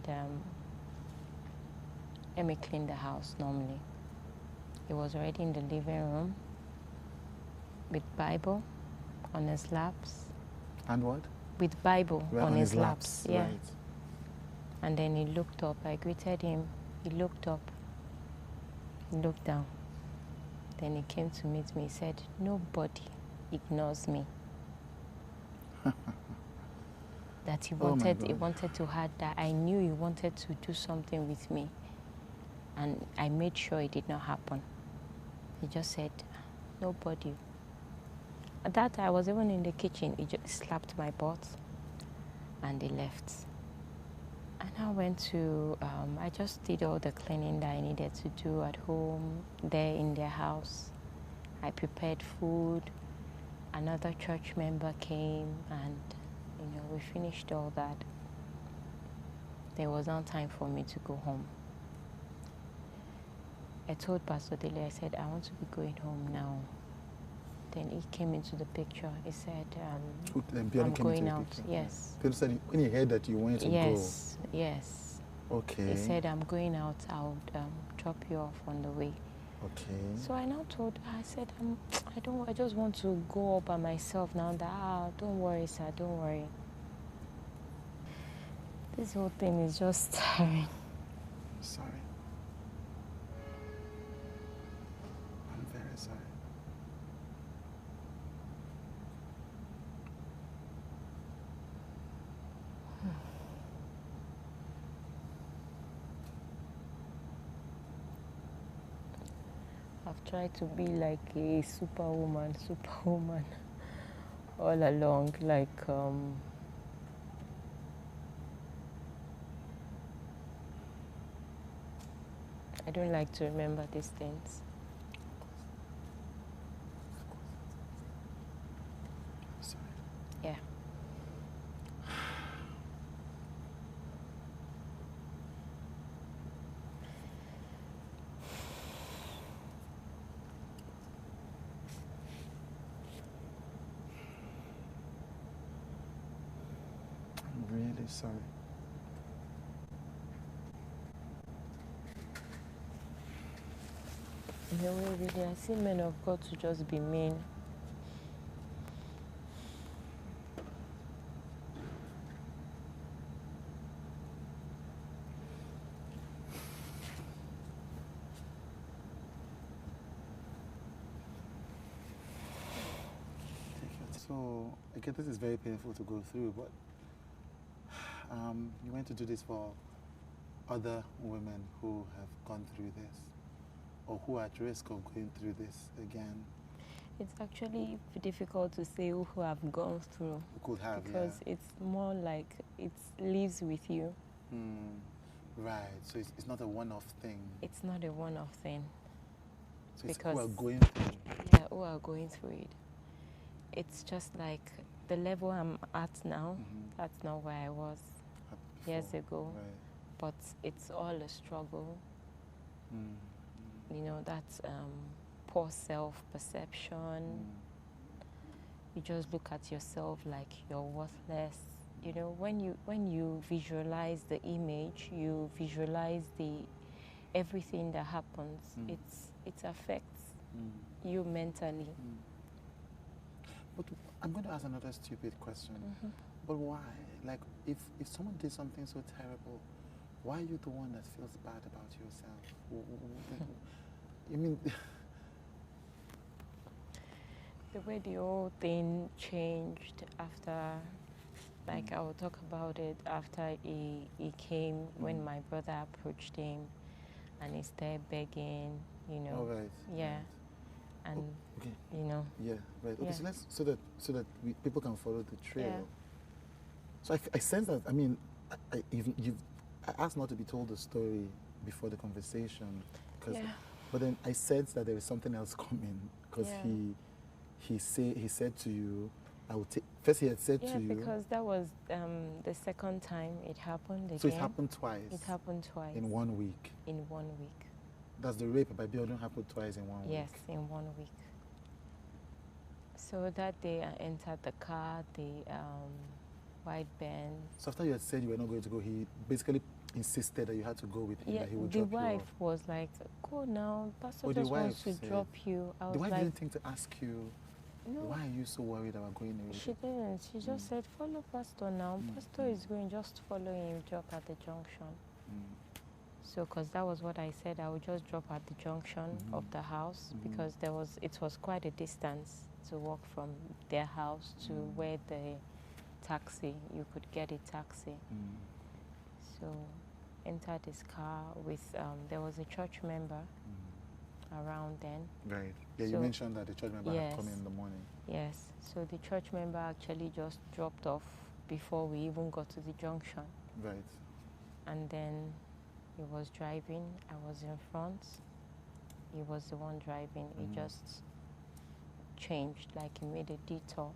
and let me clean the house normally. He was already in the living room with Bible on his laps. And what? With Bible Right, on his laps. Yeah. Right. And then he looked up. I greeted him. He looked up. He looked down. Then he came to meet me. He said, "Nobody ignores me." That he wanted to hide that. I knew he wanted to do something with me. And I made sure it did not happen. He just said, "Nobody." At that time, I was even in the kitchen. He just slapped my butt and he left. And I went to, I just did all the cleaning that I needed to do at home, there in their house. I prepared food. Another church member came and, we finished all that. There was no time for me to go home. I told Pastor Dele, I said, "I want to be going home now." Then he came into the picture. He said, "I'm going out." Picture. Yes. He said when he heard that you wanted to go. Yes. Okay. He said, "I'm going out. I'll drop you off on the way." Okay. So I now told her, I said, I just want to go all by myself now. That don't worry, sir. Don't worry. This whole thing is just tiring. I'm sorry. I'm very sorry. I've tried to be like a superwoman all along, like I don't like to remember these things. I'm sorry. Yeah. I'm really sorry. In a way, really, I see men of God to just be mean. So, I guess this is very painful to go through, but you went to do this for other women who have gone through this, or who are at risk of going through this again. It's actually difficult to say who have gone through. Who could have, because it's more like it lives with you. Right, so it's not a one-off thing. It's not a one-off thing. So it's because who are going through. Yeah, who are going through it. It's just like the level I'm at now, that's not where I was years ago. Right. But it's all a struggle. That's poor self-perception. You just look at yourself like you're worthless. When you visualize the image, you visualize everything that happens. It affects you mentally. But I'm going to ask another stupid question. But why? Like, if someone did something so terrible, why are you the one that feels bad about yourself? I mean... The way the whole thing changed after, like I will talk about it after he came, when my brother approached him and he started begging, Oh, right. Yeah. Right. And, okay. Yeah, right. Okay, yeah. so that people can follow the trail. Yeah. So I sense that, I mean, I asked not to be told the story before the conversation, but then I sense that there is something else coming, because he said to you, I would take, first he had said to you. Yeah, because that was the second time it happened again. So it happened twice? It happened twice. In 1 week? In 1 week. Does the rape by Biodun happen twice in 1 week? Yes, in 1 week. So that day I entered the car, white Benz. So after you had said you were not going to go, he basically insisted that you had to go with him, Yeah, that he would the drop you wife off. was like, go now, Pastor Oh, the just wants to wife said- drop you. I The was wife like, didn't think to ask you, no, why are you so worried about going away? she didn't. She just said, follow Pastor now. Pastor is going, just follow him, drop at the junction. So, because that was what I said, I would just drop at the junction of the house because it was quite a distance to walk from their house to where the taxi, you could get a taxi. So, entered his car with, there was a church member around then. Right. Yeah, So, you mentioned that the church member had come in the morning. Yes. So the church member actually just dropped off before we even got to the junction. Right. And then he was driving. I was in front. He was the one driving. He just changed, like he made a detour.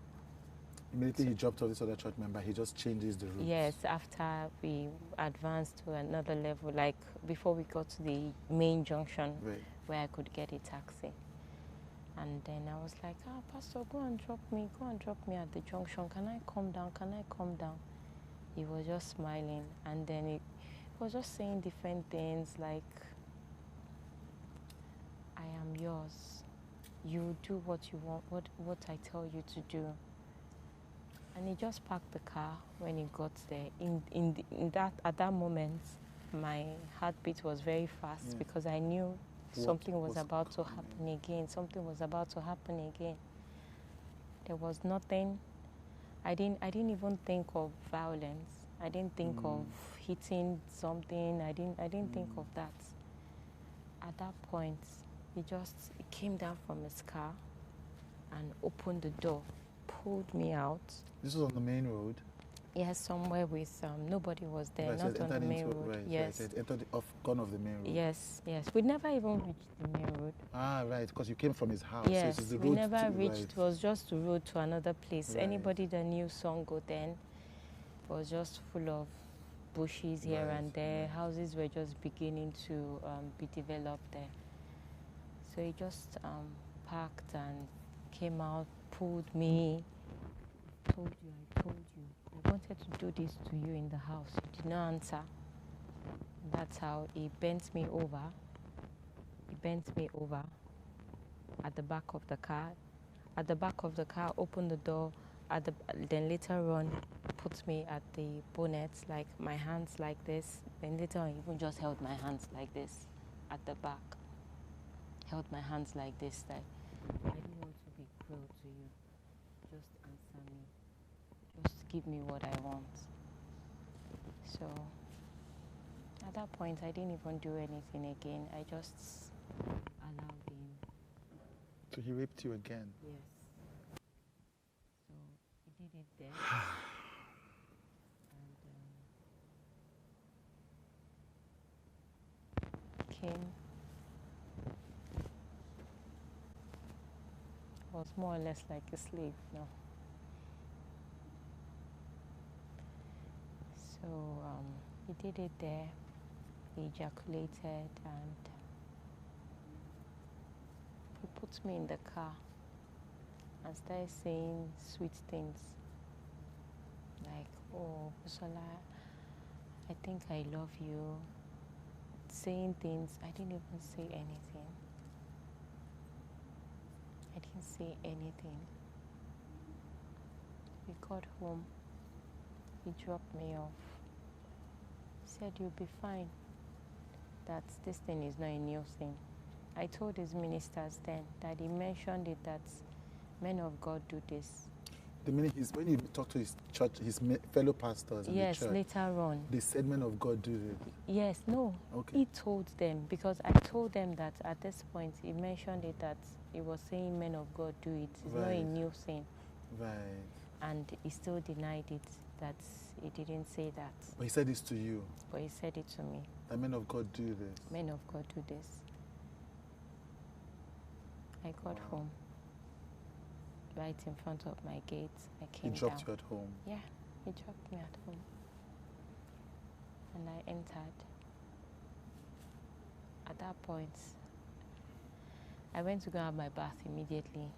Immediately he dropped off this other church member, he just changes the route. Yes, after we advanced to another level, like before we got to the main junction where I could get a taxi. And then I was like, Pastor, go and drop me at the junction. Can I come down? He was just smiling. And then he was just saying different things like, I am yours. You do what you want, what I tell you to do. And he just parked the car when he got there. At that moment, my heartbeat was very fast because I knew something was about to happen again. Something was about to happen again. There was nothing. I didn't even think of violence. I didn't think of hitting something. I didn't think of that. At that point, he came down from his car and opened the door, pulled me out. This was on the main road? Yes, somewhere with nobody was there, not on the main road. Right, yes. Right, entered gone off the main road. Yes. We never even reached the main road. Ah, right, because you came from his house. Yes, so the we road never reached. It was just the road to another place. Right. Anybody that knew Songo then was just full of bushes here and there. Houses were just beginning to be developed there. So he just parked and came out, pulled me. I told you. I wanted to do this to you in the house. You did not answer. That's how he bent me over. At the back of the car. Opened the door. Then later on, put me at the bonnet, like my hands like this. Then later on, even just held my hands like this at the back. Held my hands like this, like I don't want to be cruel to you. Just answer me. Just give me what I want. So at that point, I didn't even do anything again. I just allowed him. So he raped you again? Yes. So he did it there. And came. Was more or less like a slave now. So he did it there. He ejaculated and he put me in the car and started saying sweet things like, oh, Bisola, I think I love you. Saying things, I didn't even say anything. I didn't say anything. We got home. He dropped me off. He said, you'll be fine. That this thing is not a new thing. I told his ministers then that he mentioned it that men of God do this. The minute when you talk to his church, his fellow pastors in the church. Yes, later on. They said men of God do this. Yes, no. Okay. He told them because I told them that at this point he mentioned it that he was saying men of God do it. It's not a new thing. Right. And he still denied it, that he didn't say that. But he said this to you? But he said it to me. That men of God do this? Men of God do this. I got home. Right in front of my gate. I came down. He dropped you at home? Yeah, he dropped me at home. And I entered. At that point, I went to go have my bath immediately.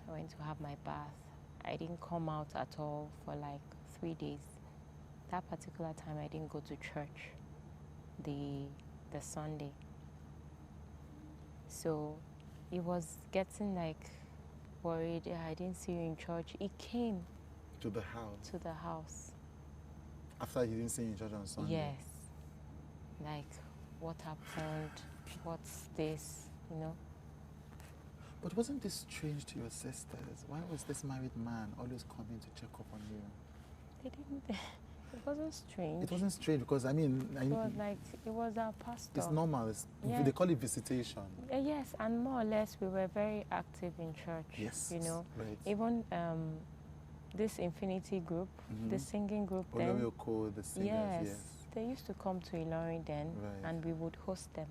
I went to have my bath. I didn't come out at all for like 3 days. That particular time, I didn't go to church the Sunday. So it was getting like worried. I didn't see you in church. He came to the house. To the house. After you didn't see you in church on Sunday. Yes. Like, what happened? What's this? You know. But wasn't this strange to your sisters? Why was this married man always coming to check up on you? They didn't. It wasn't strange. It wasn't strange because it was like, it was our pastor. It's normal. They call it visitation. Yes, and more or less we were very active in church. Yes. You know, right. Even this Infinity group, the singing group. Olorioko, the singers. Yes. They used to come to Ilorin then, and we would host them.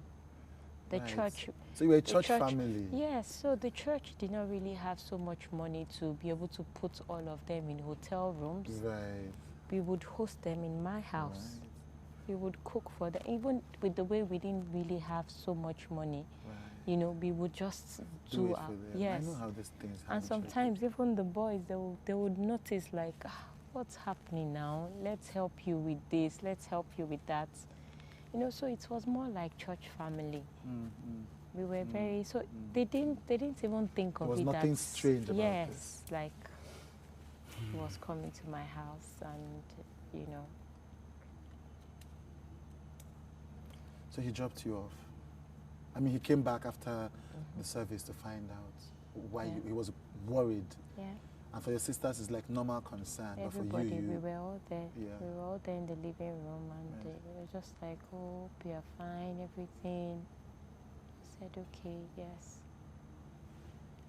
The church. So you were a church family. Yes. So the church did not really have so much money to be able to put all of them in hotel rooms. Right. We would host them in my house. Right. We would cook for them. Even with the way we didn't really have so much money, you know, we would just do our, yes. I know how these things happen. And sometimes even the boys, they would notice like, what's happening now? Let's help you with this. Let's help you with that. You know, so it was more like church family. We were very, so they didn't even think of it. There was nothing strange about it. Yes, like he was coming to my house and, you know. So he dropped you off. I mean, he came back after the service to find out why he was worried. Yeah. And for your sisters, it's like normal concern. Everybody, but for you, we were all there. Yeah. We were all there in the living room, and they were just like, "Oh, we are fine, everything." I said, "Okay, yes."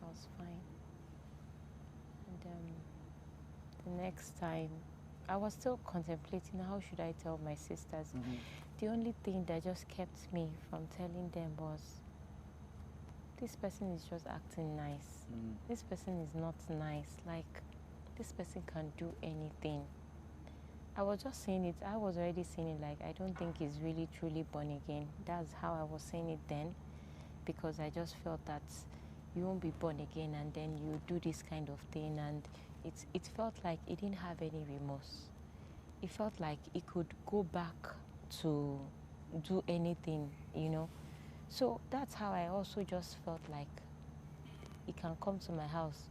I was fine. And the next time, I was still contemplating how should I tell my sisters. The only thing that just kept me from telling them was, this person is just acting nice. This person is not nice. Like, this person can do anything. I was just saying it. I was already saying it like, I don't think he's really truly born again. That's how I was saying it then. Because I just felt that you won't be born again and then you do this kind of thing. And it felt like he didn't have any remorse. It felt like he could go back to do anything, you know. So that's how I also just felt like he can come to my house,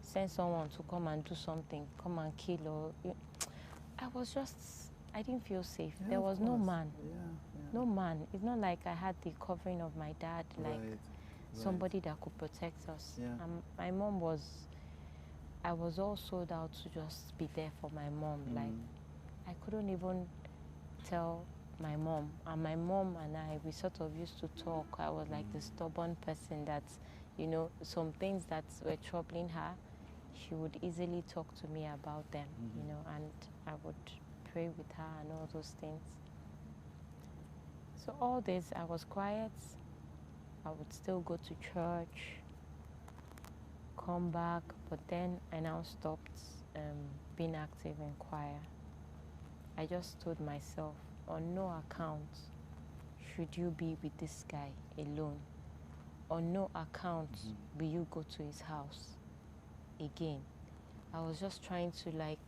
send someone to come and do something, come and kill or... I didn't feel safe. Yeah, there was no man. No man. It's not like I had the covering of my dad, like somebody that could protect us. My mom was... I was all sold out to just be there for my mom. Like, I couldn't even tell my mom. And my mom and I, we sort of used to talk. I was like the stubborn person that, you know, some things that were troubling her, she would easily talk to me about them, you know, and I would pray with her and all those things. So all this, I was quiet. I would still go to church, come back, but then I now stopped being active in choir. I just told myself, on no account should you be with this guy alone. On no account will you go to his house again. I was just trying to like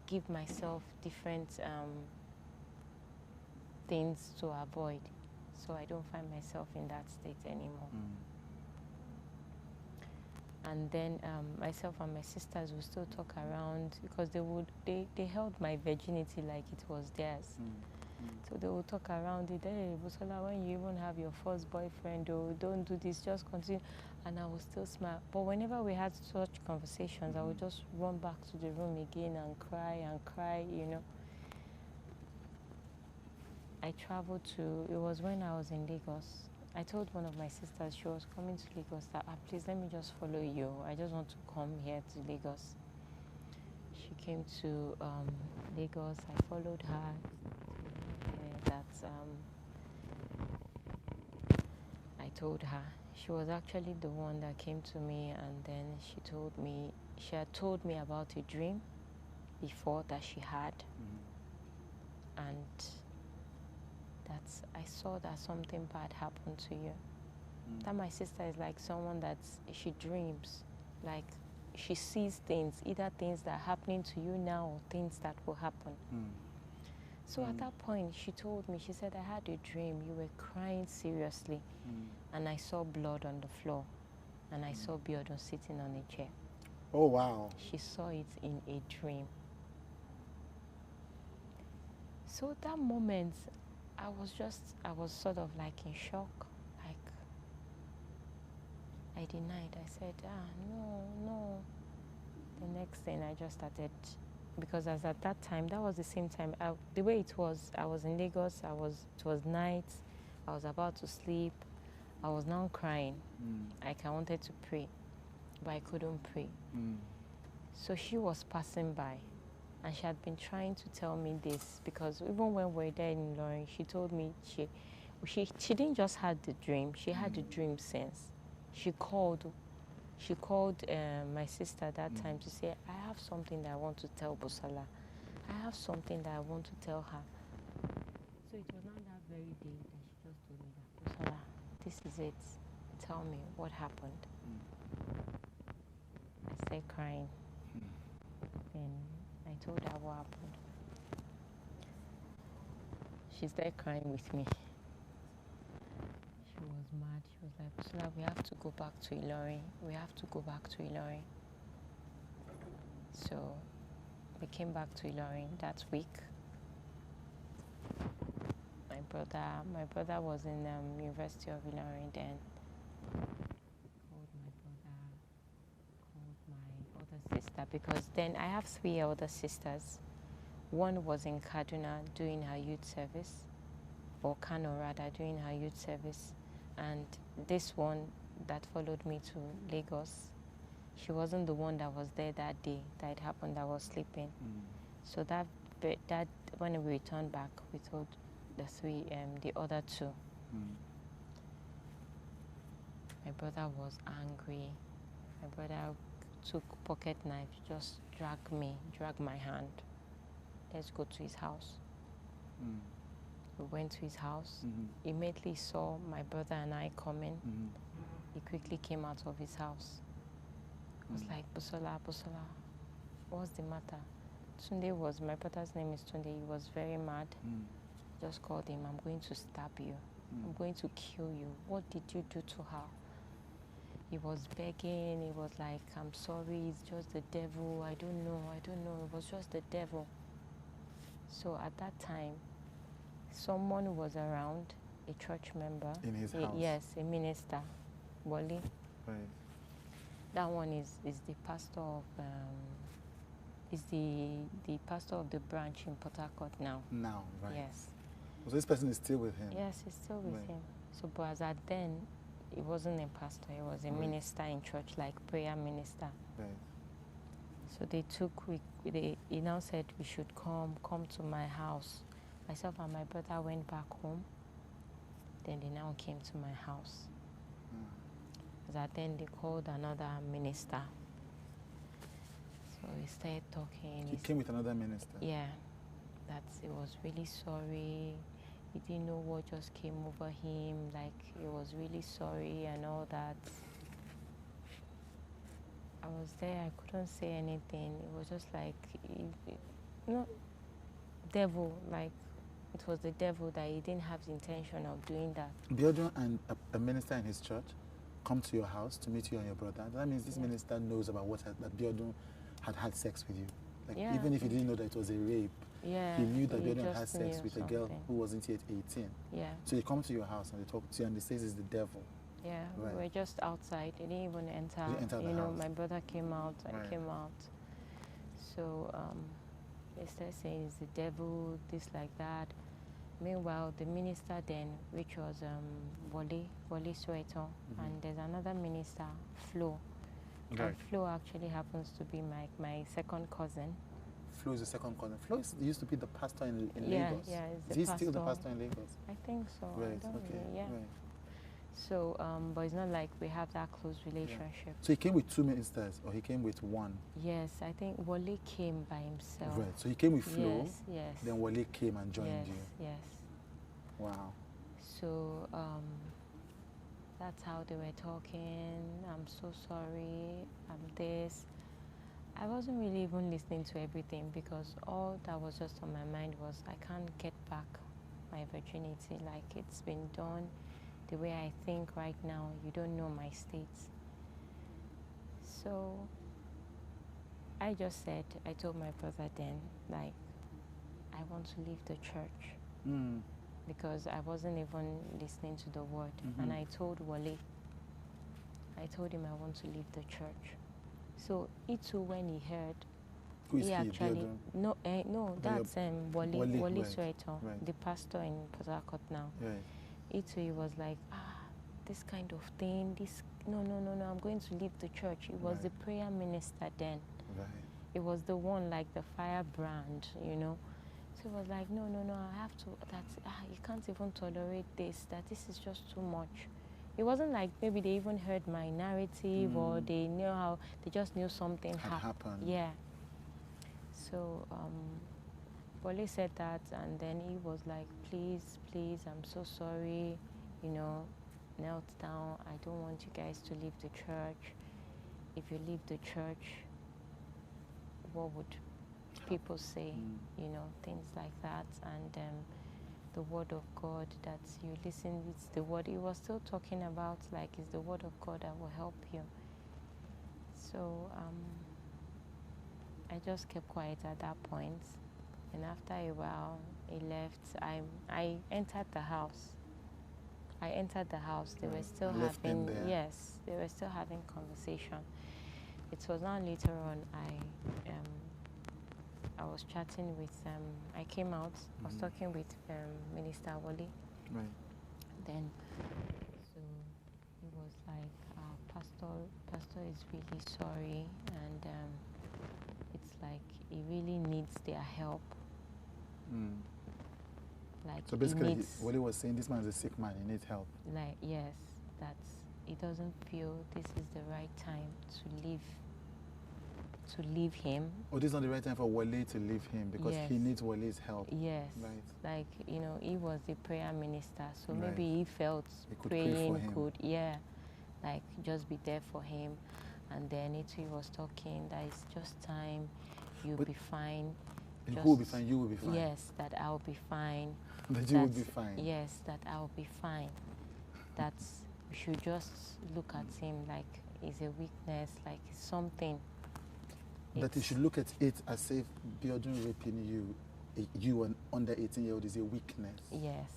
give myself different things to avoid, so I don't find myself in that state anymore. And then myself and my sisters would still talk around because they held my virginity like it was theirs. So they would talk around it. Hey, Bisola, when you even have your first boyfriend, or don't do this, just continue. And I would still smile. But whenever we had such conversations, I would just run back to the room again and cry, you know. I traveled to, it was when I was in Lagos. I told one of my sisters, she was coming to Lagos, that please let me just follow you. I just want to come here to Lagos. She came to Lagos. I followed her. I told her. She was actually the one that came to me, and then she had told me about a dream before that she had, and I saw that something bad happened to you. That my sister is like someone that she dreams, like she sees things, either things that are happening to you now or things that will happen. So at that point, she told me, she said, I had a dream. You were crying seriously. And I saw blood on the floor. And I saw Biodun sitting on a chair. Oh, wow. She saw it in a dream. So that moment, I was sort of like in shock. Like, I denied. I said, no. The next thing I just started, because as at that time, that was the same time, the way it was, I was in Lagos, it was night, I was about to sleep, I was now crying. Like I wanted to pray, but I couldn't pray. So she was passing by, and she had been trying to tell me this, because even when we were there in Ilorin, she told me she didn't just have the dream, she had the dream since. She called my sister that time to say, I have something that I want to tell Bisola. I have something that I want to tell her. So it was not that very day that she just told me that, Bisola, this is it. Tell me what happened. I started crying. And I told her what happened. She started crying with me. She was mad. She was like, Bisola, we have to go back to Ilorin. We have to go back to Ilorin. So we came back to Ilorin that week. My brother was in University of Ilorin then. Called my brother, called my other sister, because then I have 3 older sisters. One was in Kaduna doing her youth service, or Kano rather, doing her youth service. And this one that followed me to Lagos, she wasn't the one that was there that day that it happened, that was sleeping. So that when we returned back, we told the other 2. My brother was angry. My brother took pocket knife, just dragged my hand. Let's go to his house. We went to his house. Immediately saw my brother and I coming. He quickly came out of his house. I was like, Bisola, what's the matter? My brother's name is Tunde. He was very mad. Just called him, I'm going to stab you. I'm going to kill you. What did you do to her? He was begging. He was like, I'm sorry, it's just the devil. I don't know. It was just the devil. So at that time, someone was around, a church member. In his house? Yes, a minister, Wale. Right. That one is the pastor of the pastor of the branch in Port Harcourt now. Now, right. Yes. So this person is still with him? Yes, he's still with him. So, but as at then, he wasn't a pastor. He was a minister in church, like prayer minister. Right. So he now said we should come to my house. Myself and my brother went back home. Then they now came to my house. As at then, they called another minister. So he started talking. He came with another minister? Yeah. That he was really sorry. He didn't know what just came over him. Like, he was really sorry and all that. I was there. I couldn't say anything. It was just like, devil. Like, it was the devil that he didn't have the intention of doing that. Biodun and a minister in his church come to your house to meet you and your brother. That means this minister knows about that Biodun had sex with you. Like, even if he didn't know that it was a rape, he knew that Biodun had sex with a girl who wasn't yet 18. Yeah. So they come to your house and they talk to you and they say it's the devil. Yeah, right. We were just outside. They didn't even enter. The house. My brother came out, I came out. So they started saying it's the devil, this, like that. Meanwhile, the minister then, which was Wale Soweto, and there's another minister, Flo. Right. And Flo actually happens to be my second cousin. Flo is the second cousin. Flo used to be the pastor in Lagos. Yeah, is he still the pastor in Lagos? I think so. Right, I don't okay. Really, yeah. Right. So, but it's not like we have that close relationship. Yeah. So he came with 2 ministers, or he came with 1? Yes, I think Wale came by himself. Right, so he came with Flo. Yes. Then Wale came and joined you. Yes. Wow. So, that's how they were talking. I'm so sorry. I'm this. I wasn't really even listening to everything because all that was just on my mind was I can't get back my virginity. Like, it's been done the way I think right now. You don't know my states. So I just said, I told my brother then, like, I want to leave the church. Because I wasn't even listening to the word. And I told Wale, I told him I want to leave the church. So he too, when he heard, Who is he actually Biodun? no, that's Wale right. Soweto, Right. the pastor in Port Harcourt now. Right. He too, he was like, this kind of thing, this no, I'm going to leave the church. He was the prayer minister then. Right. It was the one like the firebrand, you know. So he was like, no, I have to, you can't even tolerate this, that this is just too much. It wasn't like maybe they even heard my narrative or they knew how, they just knew something had happened. Yeah. So Wale said that, and then he was like, please, I'm so sorry, you know, knelt down. I don't want you guys to leave the church. If you leave the church, what would people say? You know, things like that. And the word of God that you listen, it's the word he was still talking about, like, it's the word of God that will help you. So I just kept quiet at that point, and after a while he left. I entered the house. They were still having, yes, they were still having conversation. It was now later on I was chatting with I came out. I was talking with Minister Wale. Right. Then, so he was like, Pastor is really sorry, and it's like he really needs their help. Like, so basically, what he was saying, this man is a sick man. He needs help. Like, yes, that's, he doesn't feel this is the right time to leave him. Oh, this is not the right time for Wale to leave him because he needs Wale's help. Yes. Right. Like, you know, he was the prayer minister, so Right. maybe he felt could praying could, like, just be there for him. And then he was talking that it's just time, you'll be fine. Who will be fine? You will be fine. Yes, that I'll be fine. That you will be fine. Yes, that I'll be fine. That you should just look at him like it's a weakness, like something. That you should look at it as if Biodun raping you an under 18-year-old is a weakness. Yes.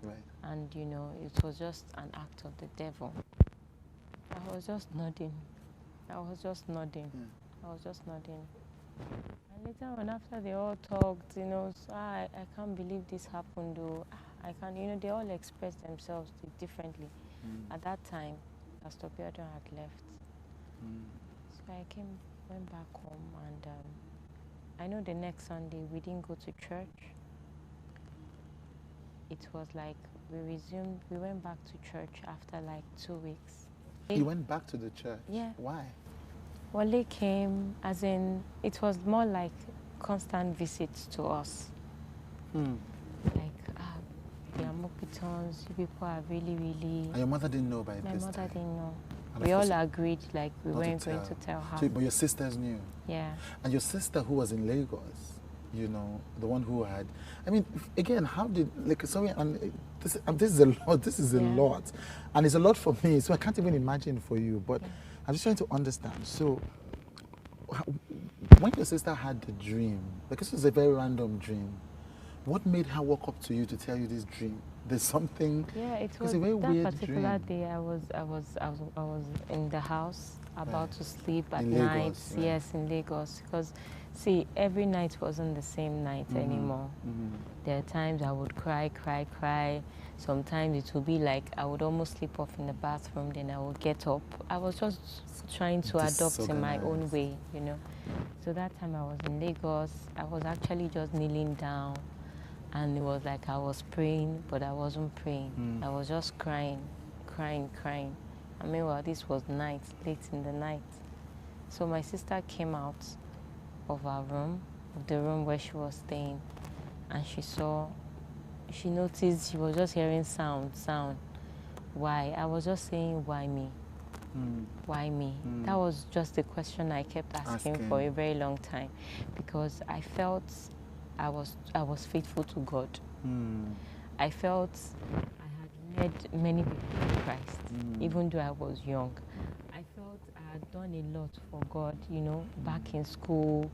Right. And you know, it was just an act of the devil. I was just nodding. And later on, after they all talked, you know, so I can't believe this happened, though. I can't, you know, they all expressed themselves differently. At that time, Pastor Biodun had left. So I went back home, and I know the next Sunday we didn't go to church. It was like we went back to church after like 2 weeks. You went back to the church? Yeah. Why? Wale came, as in, it was more like constant visits to us. Like, we are Mopitons, you people are really, really... And your mother didn't know by this time? My mother didn't know. And we all agreed, like, we weren't going to tell her. So, but your sisters knew? Yeah. And your sister who was in Lagos, you know, the one who had... I mean, again, how did... Like, sorry, and this is a lot. This is a lot. And it's a lot for me, so I can't even imagine for you. But I'm just trying to understand. So, when your sister had the dream, because it was a very random dream, what made her walk up to you to tell you this dream? There's something... Yeah, it was a very that weird particular dream. day. I was in the house about to sleep at in night. Lagos, right. Yes, in Lagos. Because, see, every night wasn't the same night anymore. There are times I would cry. Sometimes it would be like I would almost sleep off in the bathroom, then I would get up. I was just trying to adopt in my own way, you know. So that time I was in Lagos. I was actually just kneeling down, and it was like I was praying, but I wasn't praying. I was just crying. I mean, well, this was night, late in the night. So my sister came out of our room, of the room where she was staying, and she noticed she was just hearing sound. Why? I was just saying, why me? Why me? That was just the question I kept asking for a very long time, because I felt I was faithful to God. I felt I had led many people to Christ, even though I was young. I felt I had done a lot for God, you know, back in school.